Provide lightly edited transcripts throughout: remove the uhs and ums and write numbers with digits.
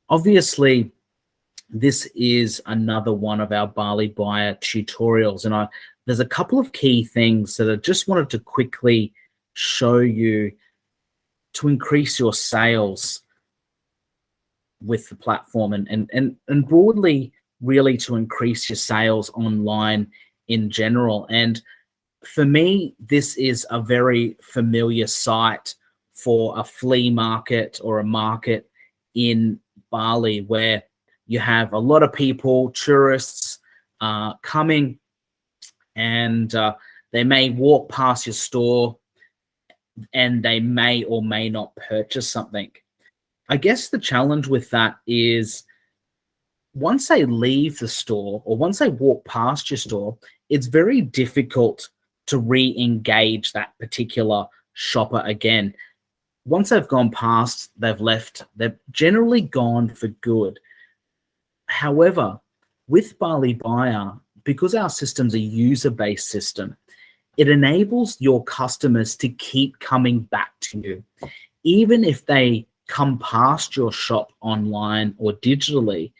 obviously, this is another one of our Bali Buyer tutorials, and there's a couple of key things that I just wanted to quickly show you to increase your sales with the platform, and broadly, really to increase your sales online in general. And for me, this is a very familiar site for a flea market or a market in Bali, where you have a lot of people, tourists, coming, and they may walk past your store and they may or may not purchase something. I guess the challenge with that is once they leave the store or once they walk past your store, it's very difficult to re-engage that particular shopper again. Once they've gone past, they've left, they've generally gone for good. However, with Bali Buyer, because our system's a user-based system, it enables your customers to keep coming back to you. Even if they come past your shop online or digitally,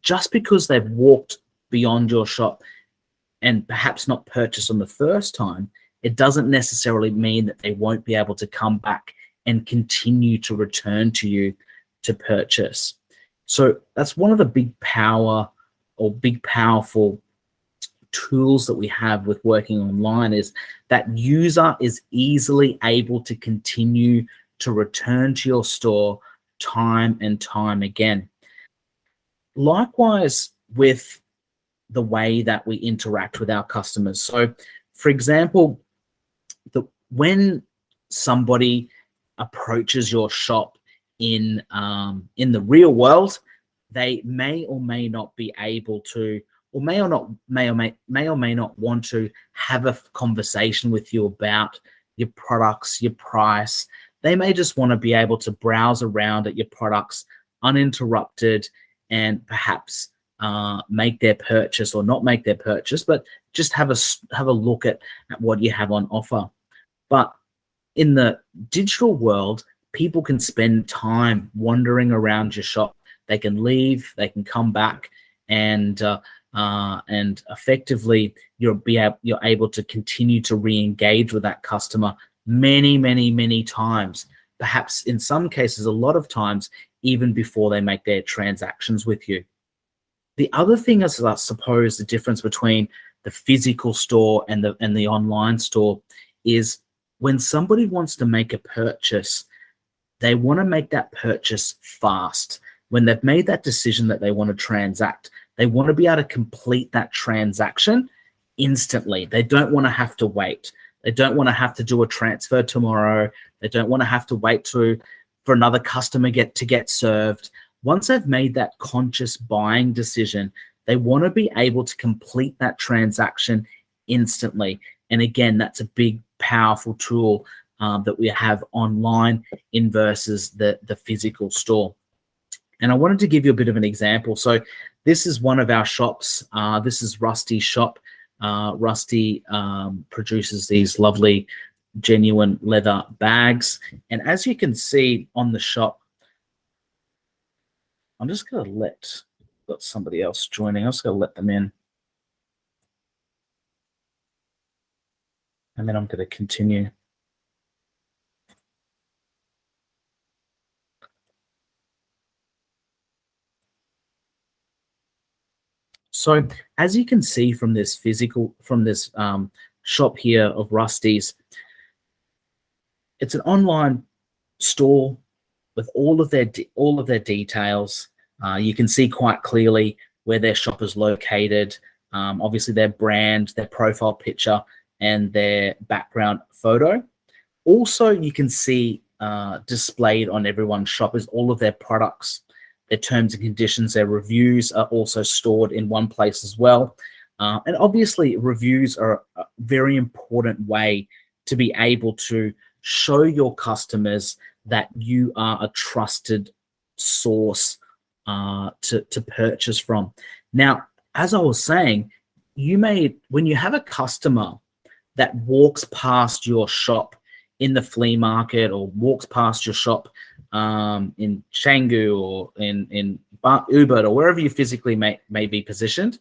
just because they've walked beyond your shop and perhaps not purchased on the first time, it doesn't necessarily mean that they won't be able to come back and continue to return to you to purchase. So that's one of the big powerful tools that we have with working online, is that user is easily able to continue to return to your store time and time again. Likewise with the way that we interact with our customers. So for example, when somebody approaches your shop in the real world, they may or may not be able to, or may or may not want to have a conversation with you about your products, your price. They may just want to be able to browse around at your products uninterrupted and perhaps make their purchase or not make their purchase, but just have a look at what you have on offer. But in the digital world, people can spend time wandering around your shop. They can leave, they can come back, and effectively you're able to continue to re-engage with that customer many times, perhaps in some cases a lot of times, even before they make their transactions with you. The other thing is, I suppose, the difference between the physical store and the online store is when somebody wants to make a purchase, they want to make that purchase fast. When they've made that decision that they want to transact, they want to be able to complete that transaction instantly. They don't want to have to wait. They don't want to have to do a transfer tomorrow. They don't want to have to wait for another customer to get served. Once they've made that conscious buying decision, they want to be able to complete that transaction instantly. And again, that's a big, powerful tool that we have online in versus the physical store. And I wanted to give you a bit of an example. So this is one of our shops. This is Rusty's shop. Rusty produces these lovely, genuine leather bags. And as you can see on the shop, I'm just going to got somebody else joining. I'm just going to let them in. And then I'm going to continue. So as you can see from this shop here of Rusty's, it's an online store with all of their details. You can see quite clearly where their shop is located, obviously their brand, their profile picture, and their background photo. Also, you can see displayed on everyone's shop is all of their products, their terms and conditions, their reviews are also stored in one place as well. And obviously, reviews are a very important way to be able to show your customers that you are a trusted source to purchase from. Now, as I was saying, when you have a customer that walks past your shop in the flea market or walks past your shop in Canggu or in Ubud or wherever you physically may be positioned,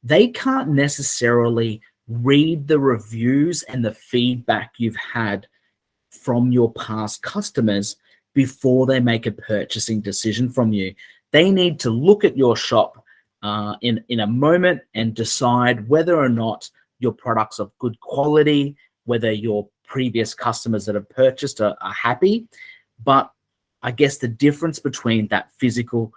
they can't necessarily read the reviews and the feedback you've had from your past customers before they make a purchasing decision from you. They need to look at your shop in a moment and decide whether or not your products are good quality, whether your previous customers that have purchased are happy. But I guess the difference between that physical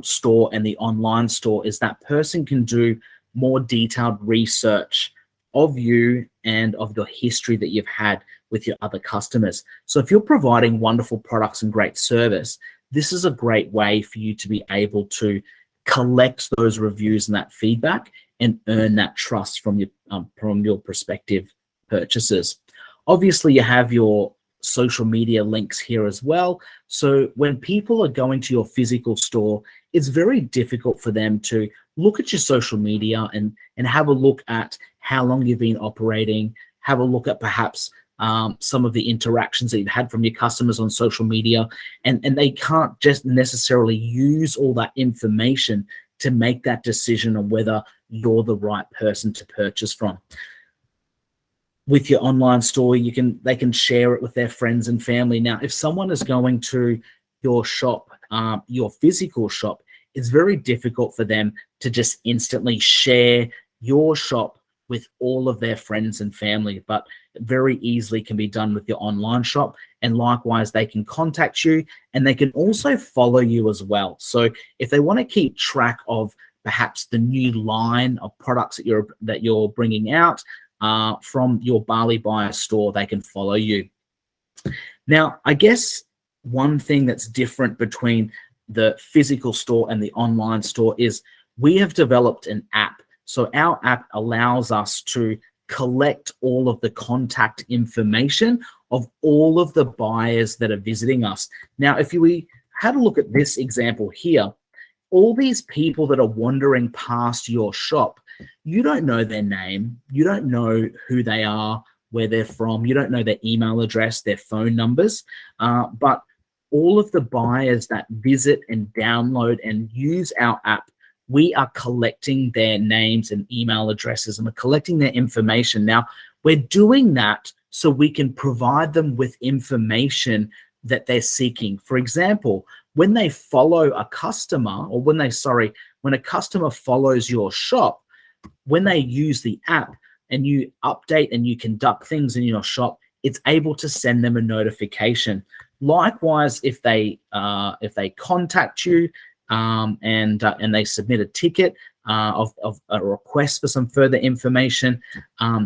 store and the online store is that person can do more detailed research of you and of the history that you've had with your other customers. So if you're providing wonderful products and great service, this is a great way for you to be able to collect those reviews and that feedback and earn that trust from your prospective purchasers. Obviously, you have your social media links here as well. So when people are going to your physical store, it's very difficult for them to look at your social media and have a look at how long you've been operating, have a look at perhaps some of the interactions that you've had from your customers on social media, and they can't just necessarily use all that information to make that decision on whether you're the right person to purchase from. With your online store, they can share it with their friends and family. Now, if someone is going to your shop, your physical shop, it's very difficult for them to just instantly share your shop with all of their friends and family, but very easily can be done with your online shop. And likewise, they can contact you and they can also follow you as well. So if they want to keep track of perhaps the new line of products that you're bringing out from your Bali Buyer store, they can follow you. Now, I guess one thing that's different between the physical store and the online store is we have developed an app. So our app allows us to collect all of the contact information of all of the buyers that are visiting us. Now, if we had a look at this example here, all these people that are wandering past your shop, you don't know their name, you don't know who they are, where they're from, you don't know their email address, their phone numbers, but all of the buyers that visit and download and use our app, we are collecting their names and email addresses and we're collecting their information. Now, we're doing that so we can provide them with information that they're seeking. For example, when they follow a customer, or when a customer follows your shop, when they use the app and you update and you conduct things in your shop, it's able to send them a notification. Likewise, if they contact you and they submit a ticket of a request for some further information,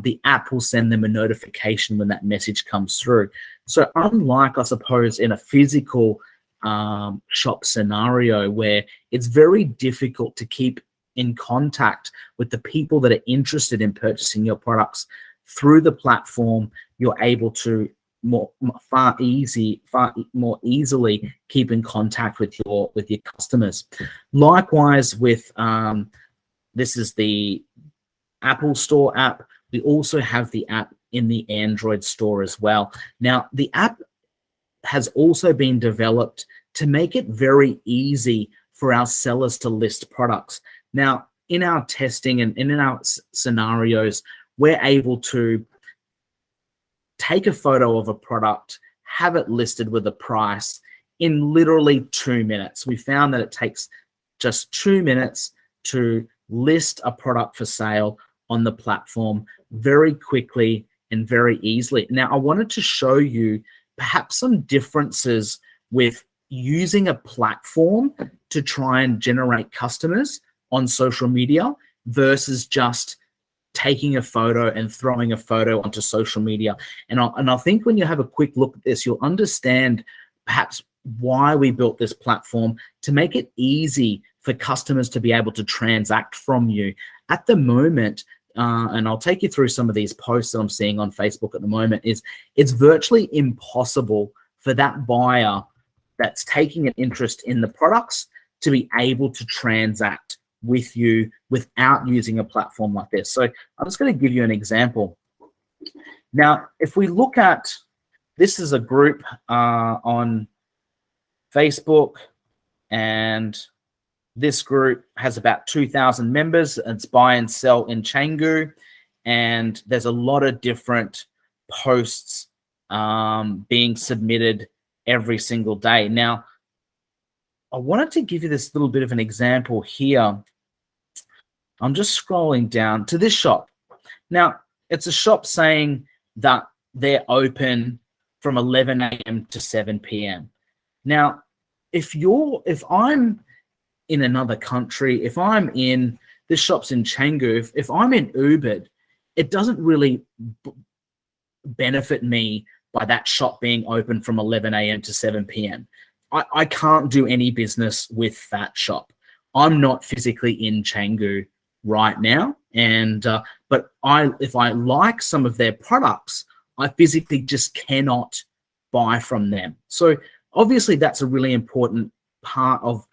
the app will send them a notification when that message comes through. So unlike, I suppose, in a physical shop scenario where it's very difficult to keep in contact with the people that are interested in purchasing your products, through the platform, you're able to far more easily keep in contact with your customers. Likewise, with this is the Apple Store app. We also have the app in the Android store as well. Now, the app has also been developed to make it very easy for our sellers to list products. Now, in our testing and in our scenarios, we're able to take a photo of a product, have it listed with a price in literally 2 minutes. We found that it takes just 2 minutes to list a product for sale on the platform very quickly and very easily. Now, I wanted to show you perhaps some differences with using a platform to try and generate customers on social media versus just taking a photo and throwing a photo onto social media. And I think when you have a quick look at this, you'll understand perhaps why we built this platform to make it easy for customers to be able to transact from you. At the moment, and I'll take you through some of these posts that I'm seeing on Facebook at the moment, is it's virtually impossible for that buyer that's taking an interest in the products to be able to transact with you without using a platform like this. So I'm just going to give you an example. Now, if we look at this is a group on Facebook, and this group has about 2,000 members. It's buy and sell in Canggu, and there's a lot of different posts being submitted every single day. Now, I wanted to give you this little bit of an example here. I'm just scrolling down to this shop. Now, it's a shop saying that they're open from 11 a.m. to 7 p.m. Now, if I'm in another country, if I'm in, this shop's in Canggu, if I'm in Ubud, it doesn't really benefit me by that shop being open from 11 a.m. to 7 p.m. I can't do any business with that shop. I'm not physically in Canggu right now, and but if I like some of their products, I physically just cannot buy from them. So obviously that's a really important part of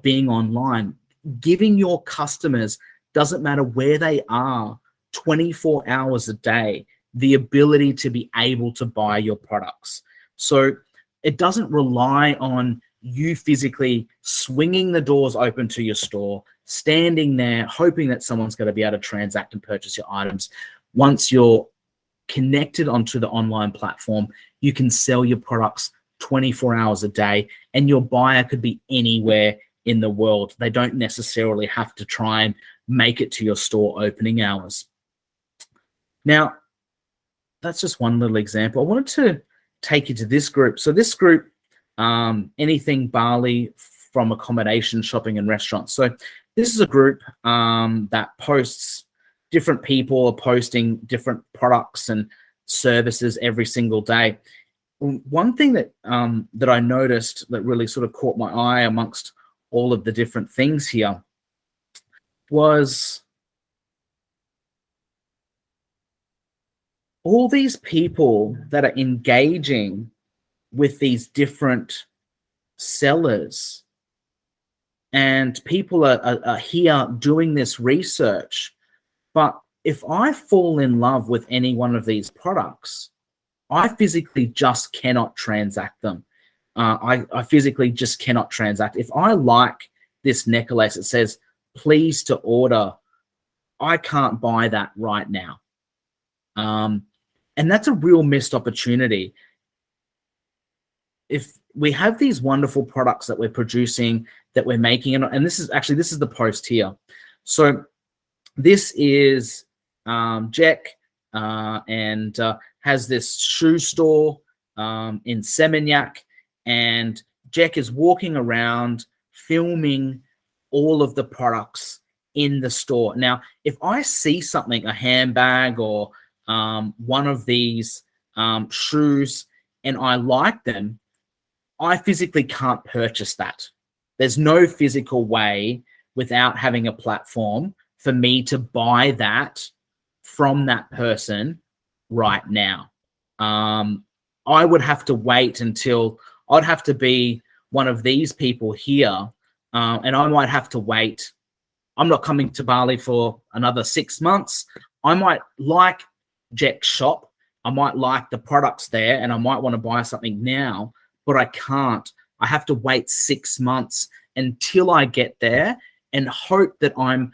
being online. Giving your customers, doesn't matter where they are, 24 hours a day, the ability to be able to buy your products. So it doesn't rely on you physically swinging the doors open to your store, standing there, hoping that someone's going to be able to transact and purchase your items. Once you're connected onto the online platform, you can sell your products 24 hours a day, and your buyer could be anywhere in the world. They don't necessarily have to try and make it to your store opening hours. Now, that's just one little example. I wanted to take you to this group. So this group, anything Bali, from accommodation, shopping, and restaurants. So this is a group that posts, different people are posting different products and services every single day. One thing that that I noticed that really sort of caught my eye amongst all of the different things here was all these people that are engaging with these different sellers, and people are here doing this research. But if I fall in love with any one of these products, I physically just cannot transact them. I physically just cannot transact. If I like this necklace, it says, please to order, I can't buy that right now. And that's a real missed opportunity. If we have these wonderful products that we're producing, that we're making, and this is the post here. So this is Jack, and has this shoe store in Seminyak, and Jack is walking around filming all of the products in the store. Now, if I see something, a handbag or one of these shoes, and I like them, I physically can't purchase that. There's no physical way without having a platform for me to buy that from that person right now. I would have to wait until, I'd have to be one of these people here, and I might have to wait. I'm not coming to Bali for another 6 months. I might like Jack's shop. I might like the products there, and I might want to buy something now, but I can't. I have to wait 6 months until I get there and hope that I'm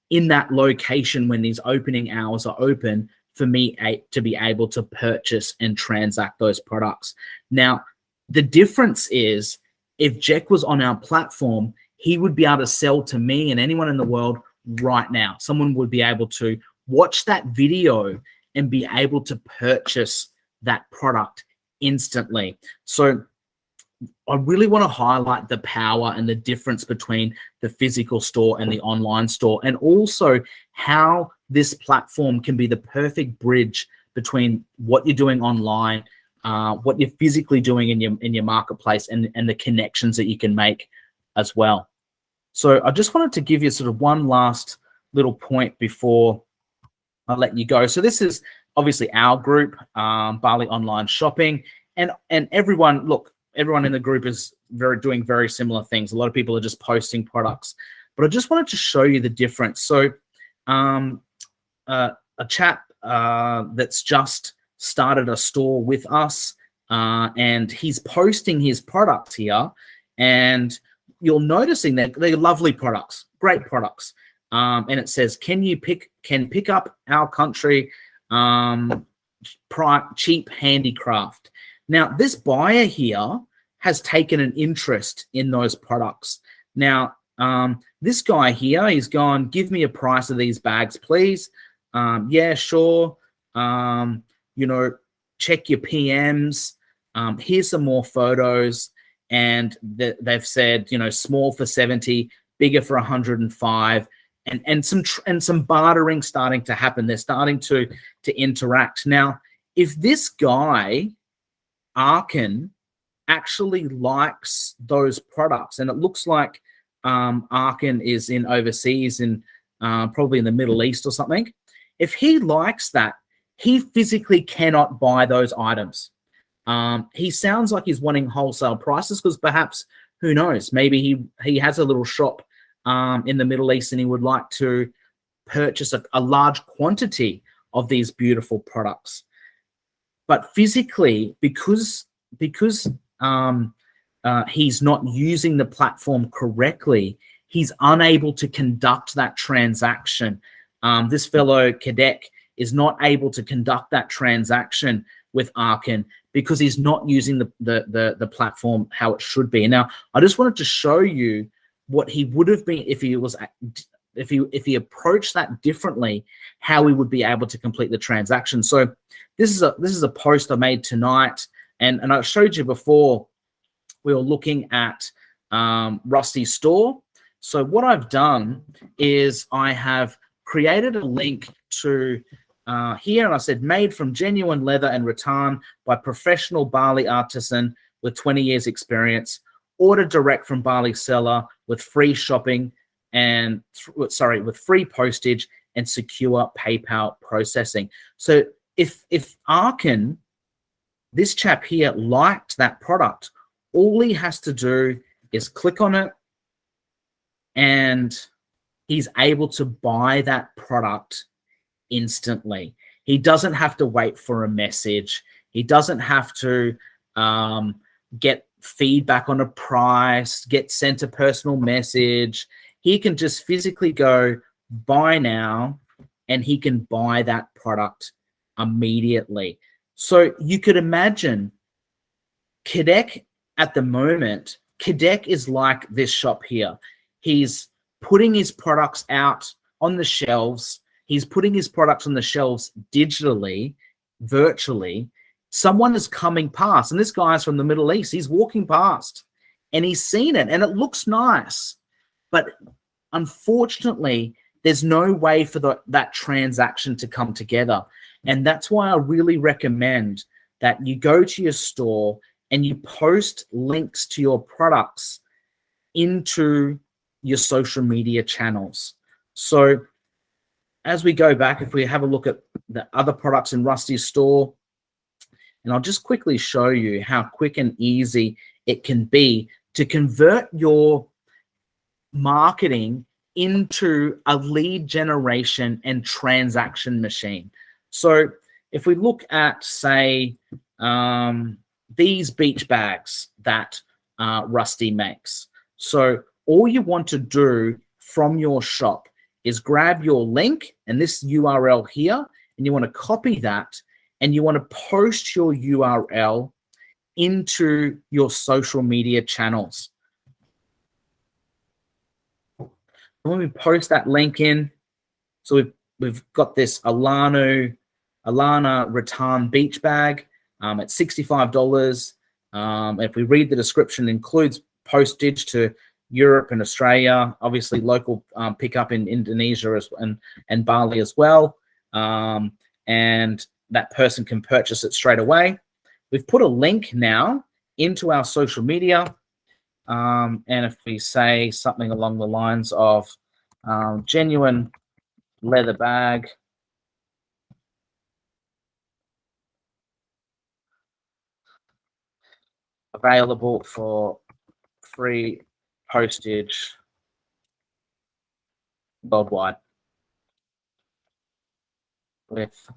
in that location when these opening hours are open for me to be able to purchase and transact those products. Now, the difference is, if Jack was on our platform, he would be able to sell to me and anyone in the world right now. Someone would be able to watch that video and be able to purchase that product instantly. So I really want to highlight the power and the difference between the physical store and the online store, and also how this platform can be the perfect bridge between what you're doing online, what you're physically doing in your marketplace, and the connections that you can make as well. So I just wanted to give you sort of one last little point before I let you go. So this is obviously our group, Bali Online Shopping, and everyone, look, everyone in the group is doing very similar things. A lot of people are just posting products, but I just wanted to show you the difference. So a chap that's just started a store with us, and he's posting his products here, and you're noticing that they're lovely products, great products. And it says, can pick up our country cheap handicraft. Now, this buyer here has taken an interest in those products. Now, this guy here, he's gone, give me a price of these bags, please. Yeah, sure. You know, check your PMs. Here's some more photos. And they've said, you know, small for 70, bigger for 105. And some bartering starting to happen. They're starting to interact. Now, if this guy, Arkin, actually likes those products, and it looks like Arkin is in overseas, in probably in the Middle East or something. If he likes that, he physically cannot buy those items. He sounds like he's wanting wholesale prices because perhaps, who knows, maybe he has a little shop in the Middle East and he would like to purchase a large quantity of these beautiful products. But physically, because he's not using the platform correctly, he's unable to conduct that transaction. This fellow Kadek is not able to conduct that transaction with Arkin because he's not using the platform how it should be. Now, I just wanted to show you what he would have been if he approached that differently, how he would be able to complete the transaction. So this is a post I made tonight, and I showed you before. We were looking at Rusty's store. So what I've done is I have created a link to here, and I said, made from genuine leather and rattan by professional Bali artisan with 20 years experience. Order direct from Bali seller with free shopping and with free postage and secure PayPal processing. So if Arkin, this chap here, liked that product, all he has to do is click on it and he's able to buy that product instantly. He doesn't have to wait for a message. He doesn't have to get feedback on a price, get sent a personal message. He can just physically go buy now and he can buy that product immediately. So you could imagine Kadek at the moment, Kadek is like this shop here. He's putting his products out on the shelves. He's putting his products on the shelves digitally, virtually. Someone is coming past, and this guy's from the Middle East. He's walking past, and he's seen it, and it looks nice. But unfortunately, there's no way for that transaction to come together. And that's why I really recommend that you go to your store and you post links to your products into your social media channels. So as we go back, if we have a look at the other products in Rusty's store, and I'll just quickly show you how quick and easy it can be to convert your marketing into a lead generation and transaction machine. So if we look at, say, these beach bags that Rusty makes. So all you want to do from your shop is grab your link and this URL here, and you want to copy that, and you want to post your URL into your social media channels. When we post that link in, so we've got this Alana rattan beach bag at $65. If we read the description, it includes postage to Europe and Australia, obviously local pickup in Indonesia and Bali as well. And that person can purchase it straight away. We've put a link now into our social media. And if we say something along the lines of genuine leather bag, available for free postage worldwide with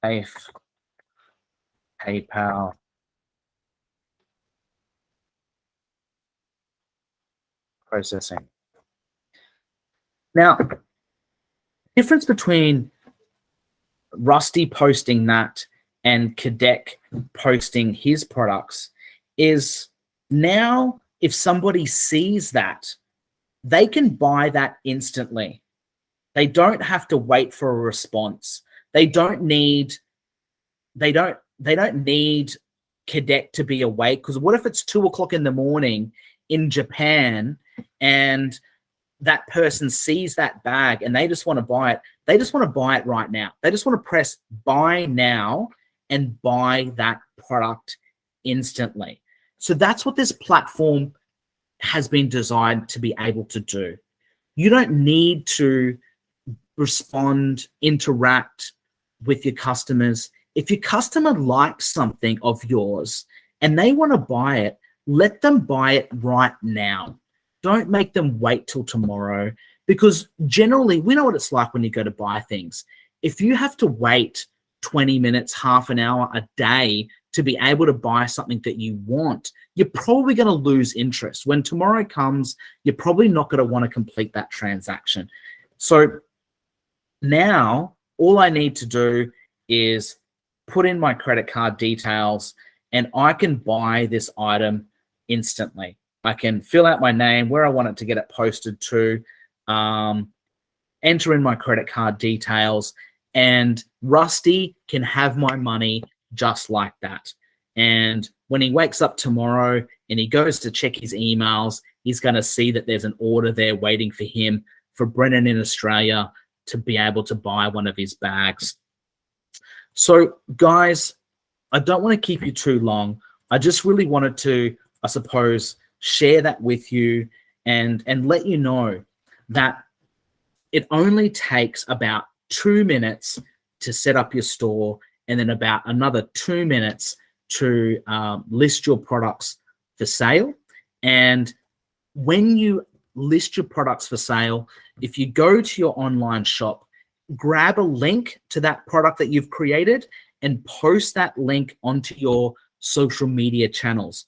Safe PayPal processing. Now, difference between Rusty posting that and Kadek posting his products is now if somebody sees that, they can buy that instantly. They don't have to wait for a response. They don't need Kadek to be awake, because what if it's 2 o'clock in the morning in Japan and that person sees that bag and they just want to buy it? They just want to buy it right now. They just want to press buy now and buy that product instantly. So that's what this platform has been designed to be able to do. You don't need to respond, interact with your customers. If your customer likes something of yours and they want to buy it, let them buy it right now. Don't make them wait till tomorrow, because generally we know what it's like when you go to buy things. If you have to wait 20 minutes, half an hour, a day to be able to buy something that you want, you're probably going to lose interest. When tomorrow comes, you're probably not going to want to complete that transaction. So now all I need to do is put in my credit card details and I can buy this item instantly. I can fill out my name, where I want it to get it posted to, enter in my credit card details, and Rusty can have my money just like that. And when he wakes up tomorrow and he goes to check his emails, he's going to see that there's an order there waiting for him for Brennan in Australia to be able to buy one of his bags. So guys, I don't want to keep you too long. I just really wanted to, I suppose, share that with you and let you know that it only takes about 2 minutes to set up your store, and then about another 2 minutes to list your products for sale. And when you list your products for sale, if you go to your online shop, grab a link to that product that you've created and post that link onto your social media channels.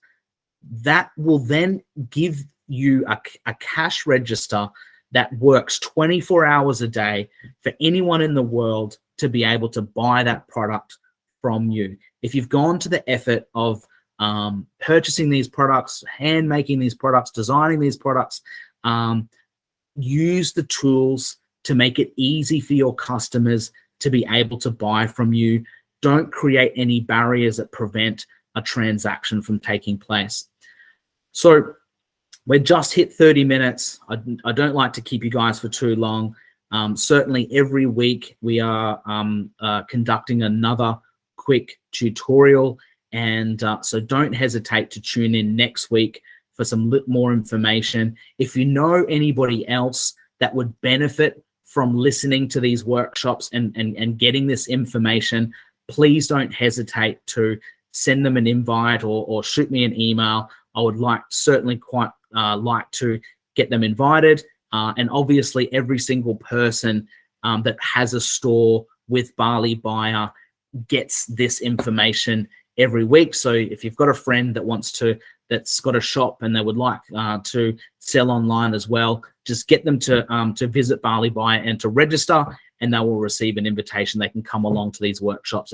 That will then give you a cash register that works 24 hours a day for anyone in the world to be able to buy that product from you. If you've gone to the effort of purchasing these products, hand making these products, designing these products, use the tools to make it easy for your customers to be able to buy from you. Don't create any barriers that prevent a transaction from taking place. So we're just hit 30 minutes. I don't like to keep you guys for too long. Certainly every week we are conducting another quick tutorial. And so don't hesitate to tune in next week for some more information. If you know anybody else that would benefit from listening to these workshops and getting this information, please don't hesitate to send them an invite or shoot me an email. I would certainly quite like to get them invited. And obviously every single person that has a store with Bali Buyer gets this information every week. So if you've got a friend that's got a shop and they would like to sell online as well, just get them to visit Bali Buyer and to register, and they will receive an invitation. They can come along to these workshops